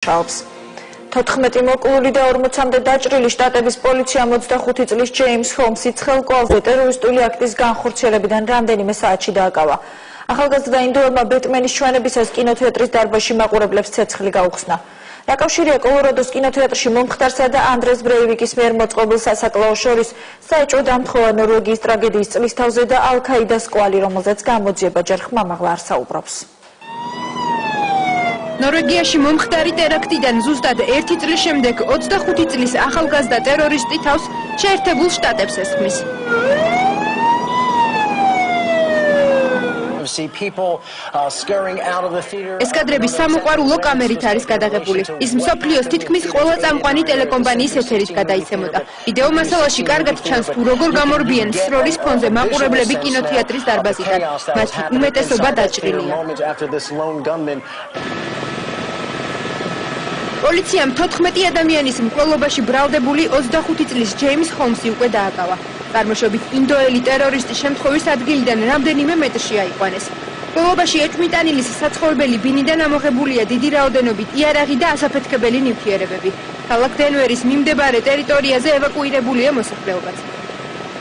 მუშაობს. 14 მოკლული და 40-მდე დაჭრილი შტატების პოლიციამ 25 წლის ჯეიმს ჰოლმსი ცხელკვალზე ტერორისტული აქტის განხორციელებიდან რამდენიმე საათში დააკავა. ახალგაზრდა ინდოელმა ბეტმენის ჩვენებისას კინოთეატრის დარბაზში მაყურებლებს ცეცხლი გაუხსნა. რაკავშირია კოლორადოს კინოთეატრში მომხდარსა და ანდრეს ბრეივიკის მიერ მოწყობილ სასაკლაო შორის საეჭვო დამთხოვა ნორვეგიის ტრაგედიის წლისთავზე და ალ-ქაიდას კვალი, რომელზეც გამოძიება ჯერ ხმამაღლა არ საუბრობს. ნორვეგიაში მომხდარი ტერაქტიდან ზუსტად 1 წლის შემდეგ 25 წლის ახალგაზრდა ტერორისტი თავს შეერთებულ შტატებს ესხმის. ეს კადრები სამოყვარულო კამერით არის გადაღებული. ის მსოფლიოს თითქმის ყველა წამყვანი ტელეკომპანიის ეთერით გადაიცემოდა. ვიდეო მასალაში კარგად ჩანს თუ როგორ გამორბიან სროლის ფონზე მაყურებლები კინოთეატრის დარბაზიდან. მათი უმეტესობა დაჭრილია. პოლიციამ 14 ადამიანის მკვლელობაში ბრალდებული 25 წლის ჯეიმს ჰოლმსი უკვე დააკავა. წარმოშობით ინდოელი ტერორისტი შემთხვევის ადგილიდან რამდენიმე მეტრში აიყვანეს. მკვლელობაში ეჭვმიტანილის საცხოვრებელი ბინიდან ამოღებულია დიდი რაოდენობით იარაღი და ასაფეთქებელი ნივთიერებები. ქალაქ დენვერის მიმდებარე ტერიტორიაზე ევაკუირებულია მოსახლეობაც.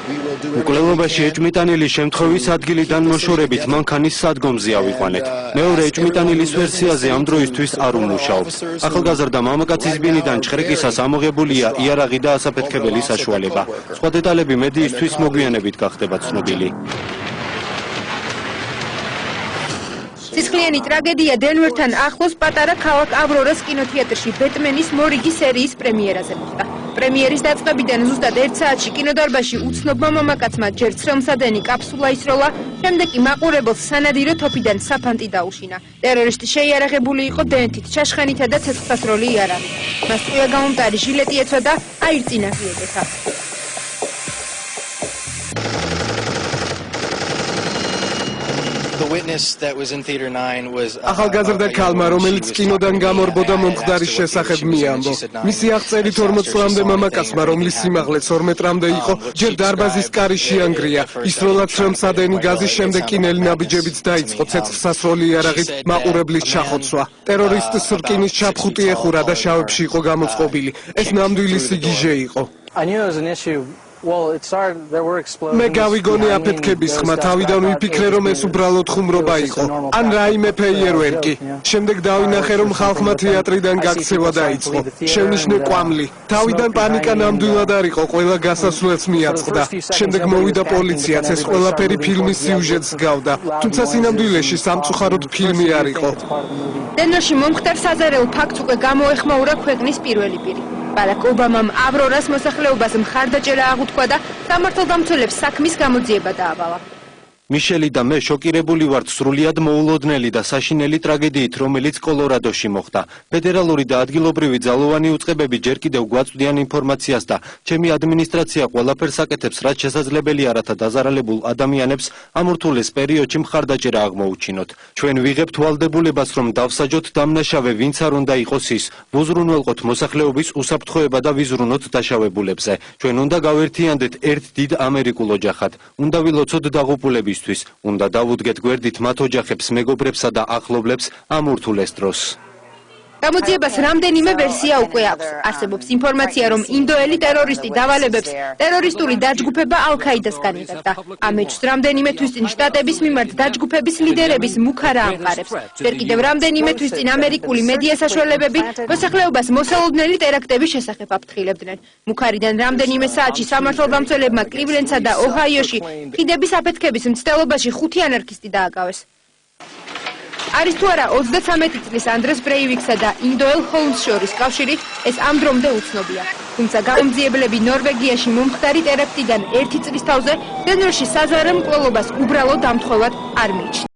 მკვლელობაში ეჭვმიტანილის შემთხვევის ადგილიდან მოშორებით მანქანის სადგომზე ავიყვანეთ. მეორე ეჭვმიტანილის ვერსიაზე ამ დროისთვის არ უმუშაობს. ახალგაზრდა მამაკაცის ბინიდან ჭხრიკისას ამოღებულია იარაღი და ასაფეთქებელი საშუალება. სხვა დეტალები მედიისთვის მოგვიანებით გახდება ცნობილი. სისხლიანი ტრაგედია დენვერთან ახლოს პატარა ქალაქ ავრორას კინოთეატრში ბეტმენის მორიგი სერიის პრემიერაზე მოხდა. პრემიერის დაწყებიდან ზუსტად 1 საათში კინოდარბაზში უცნობმა მამაკაცმა ჯერ ცრემლსადენი კაფსულა ისროლა, შემდეგ კი მაყურებელს სანადირო თოფიდან საფანტი დაუშინა. ტერორისტი შეიარაღებული იყო დენთით, ჩაშხენითა და ცეცხლსასროლი იარაღით. მას წვია გამომტარი ჟილეტი ეცვა და აირწინა ღიობეთა. ახალგაზრდა ქალმა, რომელიც კინოდან გამორბოდა მომხდარის შესახებ მიამბო. მისი აღწერით 40 წლამდე მამაკაცმა, რომლის სიმაღლე 12 მეტრამდე იყო, ჯერ დარბაზის კარი შეანგრია. ისროლა ცრემლსადენი გაზის შემდეგ კინელი ნაბიჯებით დაიწყო ცეცხლსასროლი იარაღით მაყურებლის ჩახოცვა. ტერორისტის რკინის ჩაფხუტი ეხურა და შავებში იყო გამოწყობილი. ეს ნამდვილი სიგიჟე იყო. მე გავიგონე აფეთქების ხმა, თავიდან ვიფიქრე, რომ ეს უბრალოდ ხუმრობა იყო, ან რაიმე ფეიერვერკი. შემდეგ დავინახე, რომ ხალხმა თეატრიდან გაქცევა დაიწყო. შევნიშნე კვამლი. თავიდან პანიკა ნამდვილად არ იყო, ყველა გასასვლელს მიაწყდა. შემდეგ მოვიდა პოლიციაც, ეს ყველაფერი ფილმის სიუჟეტს გავდა. თუმცა სინამდვილეში სამწუხაროდ ფილმი არ იყო. დენვერში მომხდარ საზარელ ფაქტს უკვე გამოეხმაურა ქვეყნის პირველი პირი. ბარაკ ობამამ ავრორას მოსახლეობას მხარდაჭერა აღუთქვა და სამართალდამცველებს საქმის გამოძიება დაავალა. მიშელი და მე შოკირებული ვართ სრულიად მოულოდნელი და საშინელი ტრაგედიით, რომელიც კოლორადოში მოხდა. ფედერალური და ადგილობრივი ძალოვანი უწყებები ჯერ კიდევ გვაწვდიან ინფორმაციას და ჩემი ადმინისტრაცია ყველაფერს აკეთებს, რაც შესაძლებელია, რათა დაზარალებულ ადამიანებს ამ ურთულეს პერიოდში მხარდაჭერა აღმოუჩინოთ. ჩვენ ვიღებთ ვალდებულებას, რომ დავსაჯოთ დამნაშავე, ვინც არ უნდა იყოს ის. ვუზრუნველყოთ მოსახლეობის უსაფრთხოება და ვიზრუნოთ დაშავებულებზე. ჩვენ უნდა გავერთიანდეთ ერთ დიდ ამერიკულ ოჯახად. უნდა ვილოცოთ დაღუპულების. უნდა დავუდგეთ გვერდით მათ ოჯახებს, მეგობრებსა და ახლობლებს ამ ურთულეს დროს. გამოძიებას რამდენიმე ვერსია უკვე აქვს. არსებობს ინფორმაცია, რომ ინდოელი ტერორისტი დავალებებს ტერორისტული დაჯგუფება ალ-ქაიდასგან იღებდა. ამ ეჭვს რამდენიმე თვის წინ შტატების მიმართ დაჯგუფების ლიდერების მუქარა ამყარებს. ჯერ კიდევ რამდენიმე თვის წინ ამერიკული მედია საშუალებები მოსახლეობას მოსალოდნელი ტერაქტების შესახებ აფრთხილებდნენ. მუქარიდან რამდენიმე საათში სამართალდამცველებმა კლივლენდსა და ოჰაიოში ხიდების აფეთქების მცდელობაში 5 ანარქისტი დააკავეს. არის თუ არა 33 წლის ანდრეს ბრეივიკსა და ინდოელ ჰოლმს შორის კავშირი, ეს ამ დრომდე უცნობია. თუმცა გამომძიებლები ნორვეგიაში მომხდარი ტერაქტიდან 1 წლის თავზე დენვერში საზარელ მკვლელობას უბრალოდ დამთხოვად არ მიიჩნევენ.